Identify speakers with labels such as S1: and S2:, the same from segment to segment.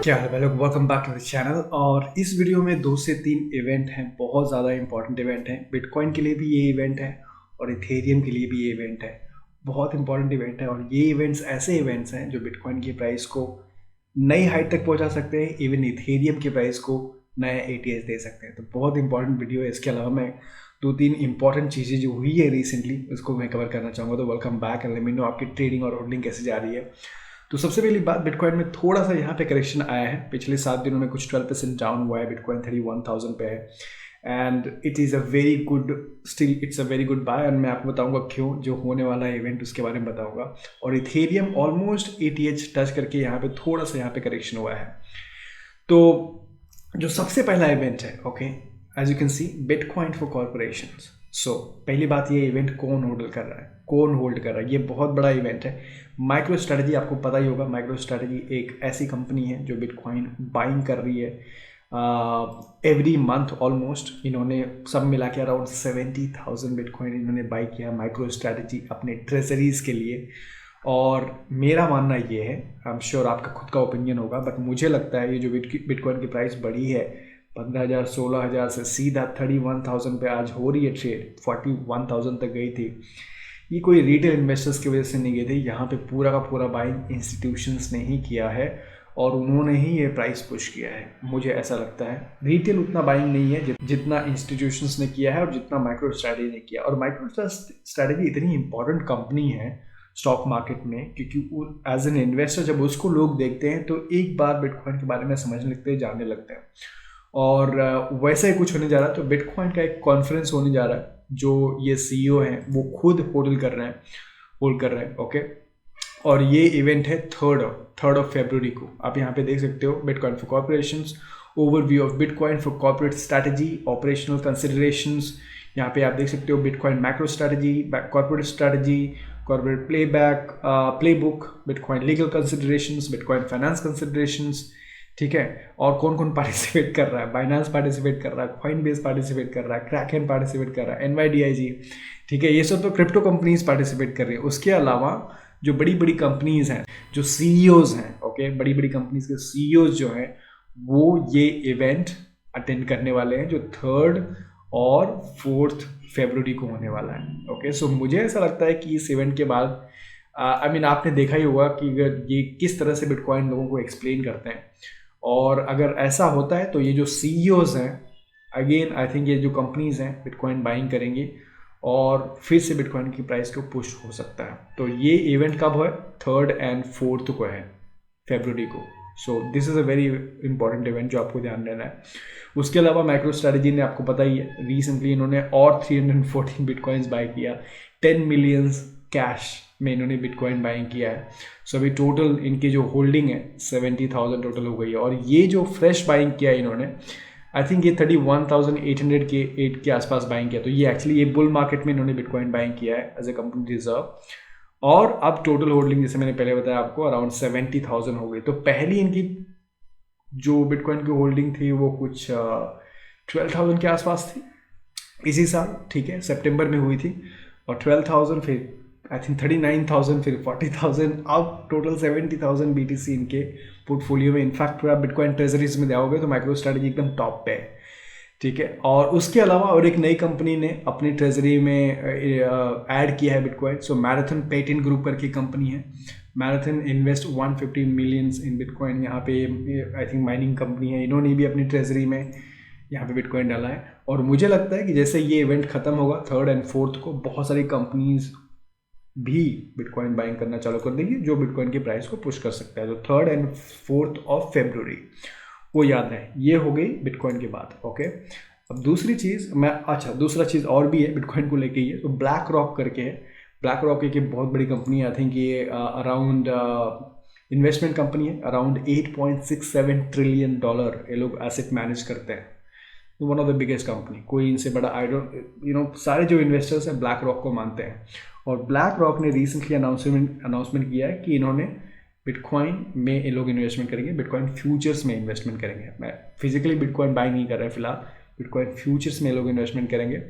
S1: क्या हाल है लोग, welcome back to the channel. और इस वीडियो में 2 से 3 इवेंट हैं, बहुत ज़्यादा इंपॉर्टेंट इवेंट हैं। बिटकॉइन के लिए भी ये इवेंट है और इथेरियम के लिए भी ये इवेंट है। बहुत इंपॉर्टेंट इवेंट है और ये इवेंट्स ऐसे इवेंट्स हैं जो बिटकॉइन की प्राइस को नई हाइट तक पहुंचा सकते हैं, इवन इथेरियम की प्राइस को नया एटीएस दे सकते हैं। तो बहुत इंपॉर्टेंट वीडियो है। इसके अलावा मैं 2-3 इंपॉर्टेंट चीज़ें जो हुई है रिसेंटली उसको मैं कवर करना चाहूँगा। तो welcome back and let me know आपकी ट्रेडिंग और होल्डिंग कैसे जा रही है। तो सबसे पहली बात, बिटकॉइन में थोड़ा सा यहाँ पे करेक्शन आया है। पिछले 7 दिनों में कुछ 12% डाउन हुआ है। बिटकॉइन 31,000 पे है and it is a very good, still it's a very good buy. And मैं आपको बताऊंगा क्यों, जो होने वाला है इवेंट उसके बारे में बताऊंगा। और इथेरियम ऑलमोस्ट एटीएच टच करके यहाँ पे थोड़ा सा यहाँ पे करेक्शन हुआ है। तो जो सबसे पहला इवेंट है, okay, as you can see, bitcoin for corporations. So पहली बात, ये इवेंट कौन होल्ड कर रहा है, कौन होल्ड कर रहा है, ये बहुत बड़ा इवेंट है। माइक्रो स्ट्रैटेजी, आपको पता ही होगा, माइक्रो स्ट्रैटेजी एक ऐसी कंपनी है जो बिटकॉइन बाइंग कर रही है एवरी मंथ। ऑलमोस्ट इन्होंने सब मिला के अराउंड 70,000 बिटकॉइन इन्होंने बाई किया माइक्रो स्ट्रैटेजी अपने ट्रेजरीज के लिए। और मेरा मानना ये है, आई एम श्योर आपका खुद का ओपिनियन होगा, बट मुझे लगता है ये जो बिटकॉइन की प्राइस बढ़ी है 15,000 16,000 से सीधा 31,000 पे आज हो रही है ट्रेड, 41,000 तक गई थी। ये कोई रिटेल इन्वेस्टर्स की वजह से नहीं गए थे, यहाँ पे पूरा का पूरा बाइंग इंस्टीट्यूशंस ने ही किया है और उन्होंने ही ये प्राइस पुश किया है। मुझे ऐसा लगता है रिटेल उतना बाइंग नहीं है जितना इंस्टीट्यूशंस ने किया है और जितना माइक्रो स्ट्रैटेजी ने किया। और माइक्रो स्ट्रैटेजी इतनी इंपॉर्टेंट कंपनी है स्टॉक मार्केट में, क्योंकि एज एन इन्वेस्टर जब उसको लोग देखते हैं तो एक बार बिटकॉइन के बारे में समझने लगते हैं, जानने लगते हैं। और वैसा ही कुछ होने जा रहा है। तो बिटकॉइन का एक कॉन्फ्रेंस होने जा रहा है जो ये सीईओ हैं वो खुद होल्ड कर रहे हैं, ओके। और ये इवेंट है 3rd ऑफ फरवरी को। आप यहाँ पे देख सकते हो, bitcoin for corporations, overview of bitcoin for corporate strategy, operational considerations. यहाँ पे आप देख सकते हो bitcoin macro strategy, corporate strategy, corporate playbook, bitcoin legal considerations, bitcoin finance considerations, ठीक है। और कौन कौन पार्टिसिपेट कर रहा है, बाइनांस पार्टिसिपेट कर रहा है, कॉइनबेस पार्टिसिपेट कर रहा है, क्रैकन पार्टिसिपेट कर रहा है, NYDIG, ठीक है। ये सब तो क्रिप्टो कंपनीज पार्टिसिपेट कर रही है। उसके अलावा जो बड़ी बड़ी कंपनीज हैं, जो सीईओज हैं, ओके, बड़ी बड़ी कंपनीज के सीईओज जो हैं वो ये इवेंट अटेंड करने वाले हैं जो 3rd और 4th फरवरी को होने वाला है, ओके। सो मुझे ऐसा लगता है कि इस इवेंट के बाद आई मीन आपने देखा ही होगा कि ये किस तरह से बिटकॉइन लोगों को एक्सप्लेन करते हैं। और अगर ऐसा होता है तो ये जो सीईओज हैं, अगेन आई थिंक ये जो कंपनीज हैं बिटकॉइन बाइंग करेंगी और फिर से बिटकॉइन की प्राइस को पुश हो सकता है। तो ये इवेंट कब है, 3rd and 4th को है फरवरी को। So this is a very important event जो आपको ध्यान देना है। उसके अलावा माइक्रो स्ट्रैटेजी ने, आपको पता ही है, रिसेंटली इन्होंने और 314 बिटकॉइंस बाय किया, 10 मिलियन कैश में इन्होंने बिटकॉइन बाइंग किया है। सो अभी टोटल इनकी जो होल्डिंग है 70,000 टोटल हो गई है। और ये जो फ्रेश बाइंग किया इन्होंने, आई थिंक ये 31,800 के 8 के आसपास बाइंग किया। तो ये एक्चुअली ये बुल मार्केट में इन्होंने बिटकॉइन बाइंग किया है एज ए कंपनी रिजर्व। और अब टोटल होल्डिंग, जैसे मैंने पहले बताया आपको, अराउंड 70,000 हो गई। तो पहली इनकी जो बिटकॉइन की होल्डिंग थी वो कुछ 12,000 के आसपास थी इसी साल, ठीक है, सितंबर में हुई थी। और 12,000, फिर आई थिंक 39,000, फिर 40,000, अब टोटल 70,000 BTC इनके पोर्टफोलियो में। इनफैक्ट पूरा बिटकॉइन ट्रेजरीज में जाओगे तो माइक्रो स्ट्रैटेजी एकदम टॉप पे है, ठीक है। और उसके अलावा और एक नई कंपनी ने अपनी ट्रेजरी में ऐड किया है बिटकॉइन। सो मैराथन पेटेंट ग्रुप करके कंपनी है। Marathon invest 150 millions in bitcoin. यहाँ पे आई थिंक माइनिंग कंपनी है, इन्होंने भी अपनी ट्रेजरी में यहाँ पे बिटकॉइन डाला है। और मुझे लगता है कि जैसे ये इवेंट खत्म होगा 3rd and 4th को, बहुत सारी कंपनीज भी बिटकॉइन बाइंग करना चालू कर देंगी जो बिटकॉइन की प्राइस को पुश कर सकता है। तो 3rd and 4th of February वो याद है। ये हो गई बिटकॉइन की बात, ओके। अब दूसरी चीज़ दूसरा चीज़ और भी है बिटकॉइन को लेके, ये तो ब्लैक रॉक करके है। ब्लैक रॉक एक बहुत बड़ी कंपनी है, आई थिंक ये अराउंड इन्वेस्टमेंट कंपनी है, अराउंड $8.67 ट्रिलियन ये लोग एसेट मैनेज करते हैं। तो one of the biggest company, कोई इनसे बड़ा, आई डोंट सारे जो इन्वेस्टर्स हैं ब्लैक रॉक को मानते हैं। और ब्लैक रॉक ने रिसेंटली अनाउंसमेंट किया है कि इन्होंने बिटकॉइन में ये लोग इन्वेस्टमेंट करेंगे, बिटकॉइन फ्यूचर्स में इन्वेस्टमेंट करेंगे। मैं फिजिकली बिटकॉइन बाई नहीं कर रहा है फिलहाल, बिटकॉइन फ्यूचर्स में ये लोग इन्वेस्टमेंट करेंगे।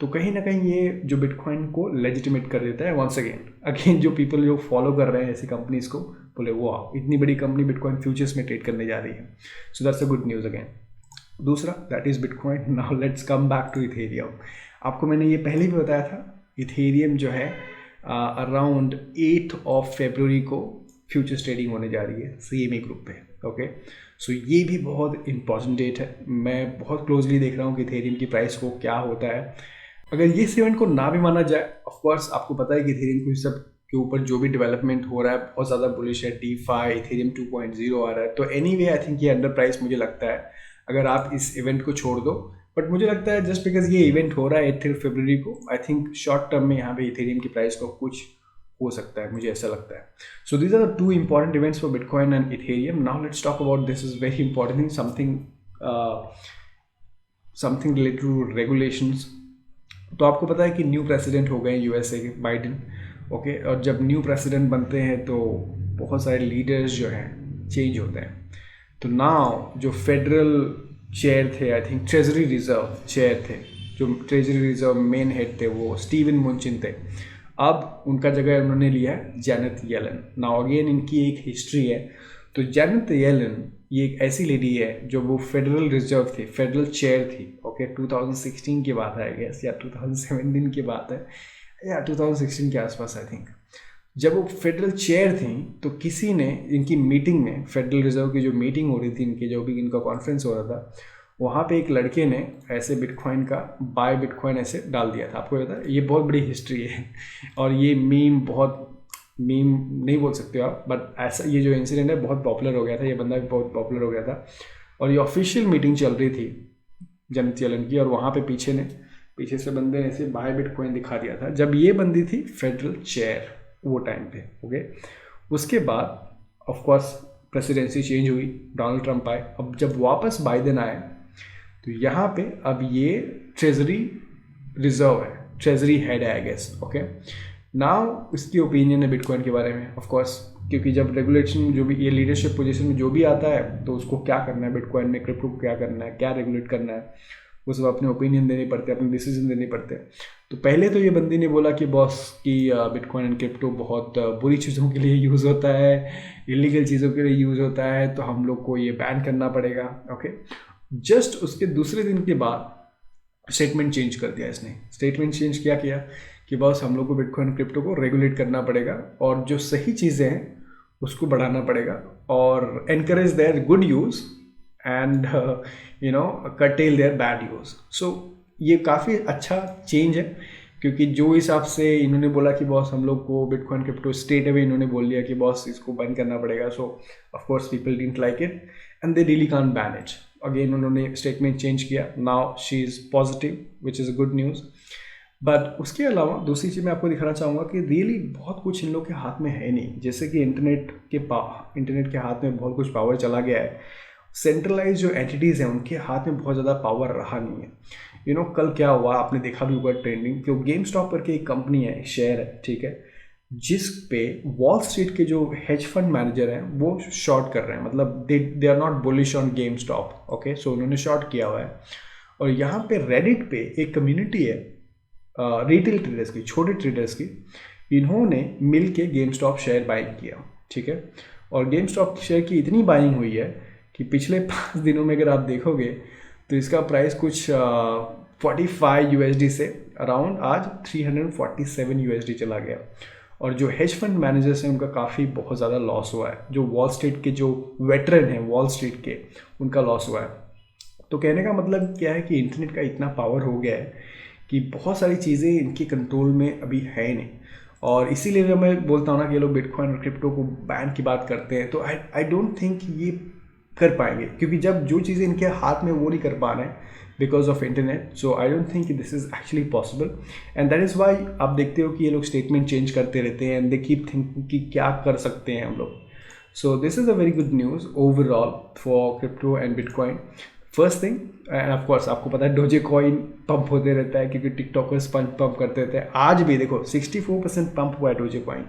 S1: तो कहीं ना कहीं ये जो बिटकॉइन को लेजिटिमेट कर देता है वंस अगेन जो पीपल जो फॉलो कर रहे हैं ऐसी कंपनीज को, बोले वाह इतनी बड़ी कंपनी बिटकॉइन फ्यूचर्स में ट्रेड करने जा रही है। So that's a good news again. दूसरा that is bitcoin. Now let's come back to ethereum. आपको मैंने ये पहले भी बताया था, इथेरियम जो है अराउंड 8 फरवरी को फ्यूचर्स ट्रेडिंग होने जा रही है CME ग्रुप पे। ओके, सो ये भी बहुत इंपॉर्टेंट डेट है। मैं बहुत क्लोजली देख रहा हूँ कि इथेरियम की प्राइस को क्या होता है। अगर ये इवेंट को ना भी माना जाए, ऑफ कोर्स आपको पता है कि इथेरियम को सब के ऊपर जो भी डेवलपमेंट हो रहा है बहुत ज़्यादा बुलिश है। DeFi इथेरियम 2.0 आ रहा है, तो एनीवे आई थिंक ये अंडर प्राइस मुझे लगता है अगर आप इस इवेंट को छोड़ दो। बट मुझे लगता है जस्ट बिकॉज ये इवेंट हो रहा है 8 फरवरी को, आई थिंक शॉर्ट टर्म में यहाँ पे इथेरियम की प्राइस को कुछ हो सकता है, मुझे ऐसा लगता है। So these are the two important events for bitcoin and ethereum. Now let's talk about this is very important thing, something related to regulations. तो आपको पता है कि न्यू प्रेसिडेंट हो गए USA के, बाइडेन। ओके, और जब न्यू प्रेसिडेंट बनते हैं तो बहुत सारे लीडर्स जो हैं चेंज होते हैं। तो नाउ जो फेडरल चेयर थे, I think treasury reserve chair थे, जो ट्रेजरी रिजर्व मेन हेड थे वो स्टीवन मुनचिन थे। अब उनका जगह उन्होंने लिया है जेनेट येलन। नाउ अगेन इनकी एक हिस्ट्री है। तो जेनेट येलन ये एक ऐसी लेडी है जो वो फेडरल रिजर्व थी, फेडरल चेयर थी। ओके, 2016 की बात है आई गेस, या 2017 की बात है, या 2016 के आसपास आई थिंक। जब वो फेडरल चेयर थी तो किसी ने इनकी मीटिंग में, फेडरल रिजर्व की जो मीटिंग हो रही थी इनकी, जो भी इनका कॉन्फ्रेंस हो रहा था, वहाँ पे एक लड़के ने ऐसे बिटकॉइन का बाय बिटकॉइन ऐसे डाल दिया था। आपको पता है ये बहुत बड़ी हिस्ट्री है और ये मीम नहीं बोल सकते हो आप, बट ऐसा ये जो इंसिडेंट है बहुत पॉपुलर हो गया था, ये बंदा भी बहुत पॉपुलर हो गया था। और ये ऑफिशियल मीटिंग चल रही थी जेनेट येलन की, और वहाँ पे पीछे से बंदे ने ऐसे बाय बिटकॉइन दिखा दिया था। जब ये बंदी थी फेडरल चेयर वो टाइम पे। ओके, उसके बाद ऑफ कोर्स प्रेसिडेंसी चेंज हुई, डोनाल्ड ट्रंप आए। अब जब वापस बाइडेन आए तो यहाँ पे अब ये ट्रेजरी रिजर्व है, ट्रेजरी हेड है आई गेस। ओके, नाउ इसकी ओपिनियन है बिटकॉइन के बारे में, ऑफ कोर्स, क्योंकि जब रेगुलेशन जो भी ये लीडरशिप पोजीशन में जो भी आता है तो उसको क्या करना है, बिटकॉइन में क्रिप्टो को क्या करना है, क्या रेगुलेट करना है, वो सब अपने ओपिनियन देने पड़ते हैं, अपने डिसीजन देने पड़ते हैं। तो पहले तो ये बंदी ने बोला कि बॉस की बिटकॉइन एंड क्रिप्टो बहुत बुरी चीज़ों के लिए यूज़ होता है, इलीगल चीज़ों के लिए यूज़ होता है, तो हम लोग को ये बैन करना पड़ेगा। ओके, जस्ट उसके दूसरे दिन के बाद स्टेटमेंट चेंज कर दिया इसने। स्टेटमेंट चेंज किया कि बॉस हम लोग को बिटकॉइन क्रिप्टो को रेगुलेट करना पड़ेगा और जो सही चीज़ें हैं उसको बढ़ाना पड़ेगा और encourage their good use and curtail their bad use. So ये काफ़ी अच्छा चेंज है, क्योंकि जो हिसाब से इन्होंने बोला कि बॉस हम लोग को बिटकॉइन क्रिप्टो स्ट्रेट अवे इन्होंने बोल दिया कि बॉस इसको बैन करना पड़ेगा। सो of course people didn't like it and they really can't ban it. Again उन्होंने स्टेटमेंट चेंज किया। Now she is positive which is a good news. But उसके अलावा दूसरी चीज़ मैं आपको दिखाना चाहूँगा कि रियली बहुत कुछ इन लोग के हाथ में है नहीं। जैसे कि इंटरनेट के हाथ में बहुत कुछ पावर चला गया है। सेंट्रलाइज जो एंटिटीज़ हैं उनके हाथ में बहुत ज़्यादा पावर रहा नहीं है। कल क्या हुआ आपने देखा भी होगा ट्रेंडिंग, कि गेम स्टॉक करके एक कंपनी है, शेयर है, ठीक है, जिस पे वॉल स्ट्रीट के जो हेज फंड मैनेजर हैं वो शॉर्ट कर रहे हैं, मतलब they are not bullish on game stock. Okay, so उन्होंने शॉर्ट किया हुआ है। और यहाँ पे रेडिट पे एक कम्युनिटी है रिटेल ट्रेडर्स की, छोटे ट्रेडर्स की, इन्होंने मिल के गेम स्टॉप शेयर बाइंग किया, ठीक है। और गेम स्टॉप शेयर की इतनी बाइंग हुई है कि पिछले 5 दिनों में अगर आप देखोगे तो इसका प्राइस कुछ 45 USD से अराउंड आज 347 USD चला गया। और जो हेज फंड मैनेजर्स हैं उनका काफ़ी बहुत ज़्यादा लॉस हुआ है। जो वॉल स्ट्रीट के जो वेटरन हैं वॉल स्ट्रीट के, उनका लॉस हुआ है। तो कहने का मतलब क्या है कि इंटरनेट का इतना पावर हो गया है कि बहुत सारी चीज़ें इनके कंट्रोल में अभी है नहीं। और इसीलिए मैं बोलता हूँ ना कि ये लोग बिटकॉइन और क्रिप्टो को बैन की बात करते हैं, तो आई डोंट थिंक ये कर पाएंगे, क्योंकि जब जो चीज़ें इनके हाथ में वो नहीं कर पा रहे हैं because of internet. So I don't think this is actually possible and that is why आप देखते हो कि ये लोग स्टेटमेंट चेंज करते रहते हैं एंड दे कीप थिंकिंग कि क्या कर सकते हैं हम लोग। So this is a very good news overall for crypto and bitcoin. First thing, end of course आपको पता है डोजे कॉइन पंप होते रहता है, क्योंकि टिकटॉकर्स पंप करते रहते हैं। आज भी देखो 64% पंप हुआ है डोजे कॉइन।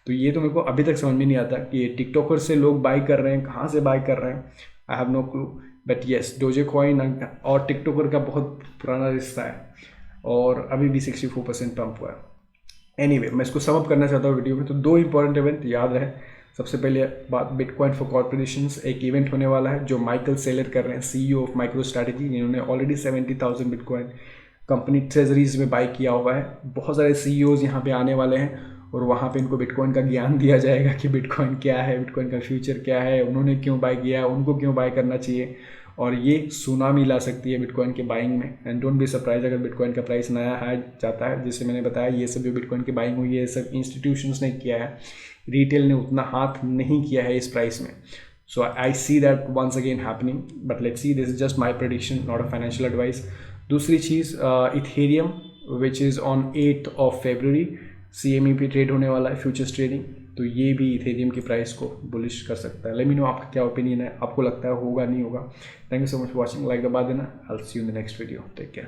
S1: तो ये तो मेरे को अभी तक समझ में नहीं आता कि ये टिकटॉकर से लोग बाई कर रहे हैं, कहाँ से बाई कर रहे हैं, I have no clue. But yes, Dogecoin और टिकटॉकर का बहुत पुराना रिश्ता है। और अभी भी 64% पंप हुआ है। एनीवे, मैं इसको समअप करना चाहता हूँ वीडियो में। तो 2 इंपॉर्टेंट इवेंट याद रहे। सबसे पहले बात, बिटकॉइन फॉर कॉर्पोरेशंस एक इवेंट होने वाला है जो माइकल सेलर कर रहे हैं, CEO ऑफ माइक्रो स्ट्रैटेजी। इन्होंने ऑलरेडी 70,000 बिटकॉइन कंपनी ट्रेजरीज में बाई किया हुआ है। बहुत सारे CEOs यहाँ पे आने वाले हैं और वहाँ पे इनको बिटकॉइन का ज्ञान दिया जाएगा कि बिटकॉइन क्या है, बिटकॉइन का फ्यूचर क्या है, उन्होंने क्यों बाई किया, उनको क्यों बाई करना चाहिए, और ये सुनामी ला सकती है बिटकॉइन के बाइंग में। एंड डोंट बी सरप्राइज अगर बिटकॉइन का प्राइस नया आ जाता है। जैसे मैंने बताया, ये सब जो बिटकॉइन की बाइंग हुई है, ये सब इंस्टीट्यूशंस ने किया है, रिटेल ने उतना हाथ नहीं किया है इस प्राइस में। So I see that once again happening, but let's see, this is just my prediction, not a financial advice. दूसरी चीज़, इथेरियम विच इज़ ऑन 8 फरवरी CME पे ट्रेड होने वाला है, फ्यूचर्स ट्रेडिंग। तो ये भी इथेरियम की प्राइस को बुलिश कर सकता है। लेट मी नो आपका क्या ओपिनियन है, आपको लगता है होगा नहीं होगा। Thank you so much for watching, like दबा देना। I will see you in the next video, take care.